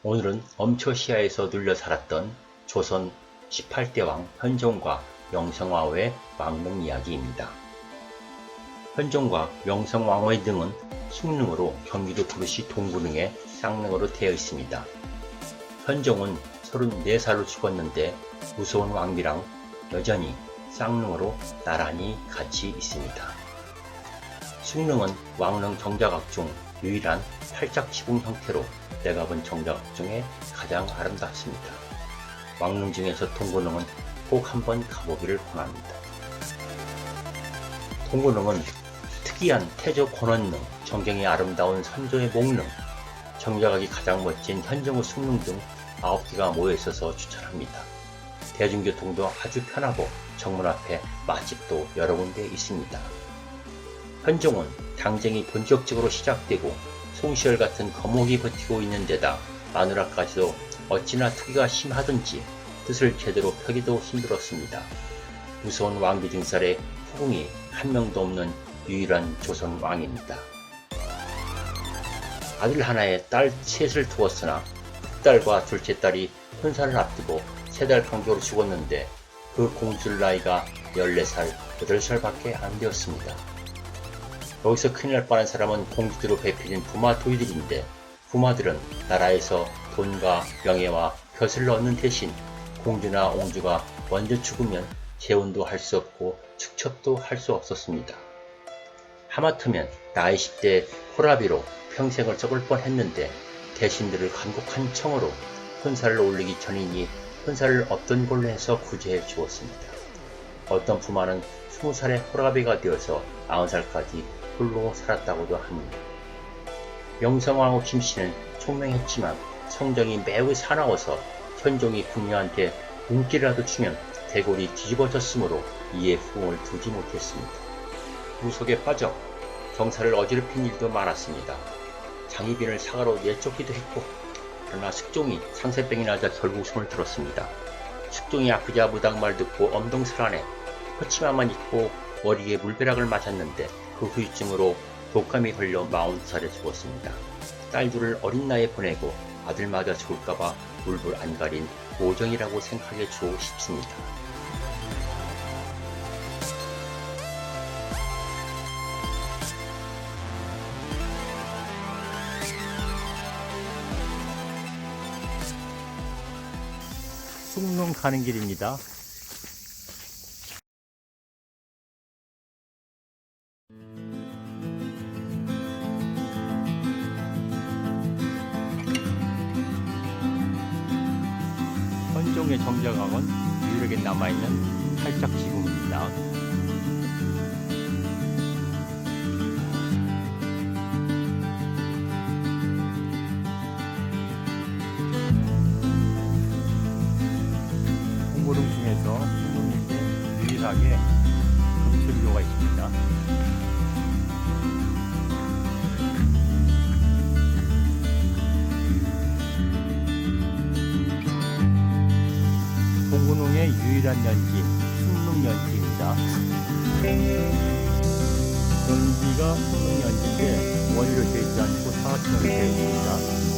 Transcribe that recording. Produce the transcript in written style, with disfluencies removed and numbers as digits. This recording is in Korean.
오늘은 엄초시야에서 눌려 살았던 조선 18대 왕 현종과 명성황후의 왕릉 이야기입니다. 현종과 명성황후의 능은 숭릉으로 경기도 부르시 동구릉의 쌍릉으로 되어 있습니다. 현종은 34살로 죽었는데 무서운 왕비랑 여전히 쌍릉으로 나란히 같이 있습니다. 숭릉은 왕릉 정자각 중 유일한 팔짝지붕 형태로 내가 본 정자각 중에 가장 아름답습니다. 왕릉 중에서 동구릉은 꼭 한번 가보기를 권합니다. 동구릉은 특이한 태조 권원릉, 정경이 아름다운 선조의 목릉, 정자각이 가장 멋진 현종의 숭릉 등 9개가 모여있어서 추천합니다. 대중교통도 아주 편하고 정문 앞에 맛집도 여러 군데 있습니다. 현종은 당쟁이 본격적으로 시작되고 송시열 같은 거목이 버티고 있는 데다 마누라까지도 어찌나 투기가 심하든지 뜻을 제대로 펴기도 힘들었습니다. 무서운 왕비 등살에 후궁이 한 명도 없는 유일한 조선 왕입니다. 아들 하나에 딸 셋을 두었으나 큰딸과 둘째 딸이 혼사를 앞두고 3달 간격으로 죽었는데 그 공주들 나이가 14살, 8살밖에 안 되었습니다. 여기서 큰일 날 뻔한 사람은 공주들로 배필인 부마 도이들인데 부마들은 나라에서 돈과 명예와 벼슬을 얻는 대신 공주나 옹주가 먼저 죽으면 재혼도 할 수 없고 축첩도 할 수 없었습니다. 하마터면 나이 10대 호라비로 평생을 썩을 뻔했는데 대신들을 간곡한 청으로 혼사를 올리기 전이니 혼사를 없던 걸로 해서 구제해 주었습니다. 어떤 부마는 20살의 호라비가 되어서 90살까지 홀로 살았다고도 합니다. 명성황후 김씨는 총명했지만 성정이 매우 사나워서 현종이 궁녀한테 문기라도 주면 대골이 뒤집어졌으므로 이에 후궁을 두지 못했습니다. 무속에 빠져 경사를 어지럽힌 일도 많았습니다. 장희빈을 사가로 내쫓기도 했고, 그러나 숙종이 상세병이 나자 결국 손을 들었습니다. 숙종이 아프자 무당말 듣고 엄동설안에 허치마만 입고 머리에 물벼락을 맞았는데 그 후유증으로 독감이 걸려 40살에 죽었습니다. 딸 둘을 어린 나이에 보내고 아들마저 죽을까봐 물불 안 가린 모정이라고 생각해 주고 싶습니다. 숭릉 가는 길입니다. 현종의 정자각은 유일하게 남아있는 팔짝지붕입니다. 동구릉 중에서 숭릉에 유일하게 금천교가 있습니다. 동구릉의 유일한 연지, 숭릉 연지입니다. 연지가 숭릉 연지인데 원위로 되어 있지 않고 사각형으로 되어 있습니다.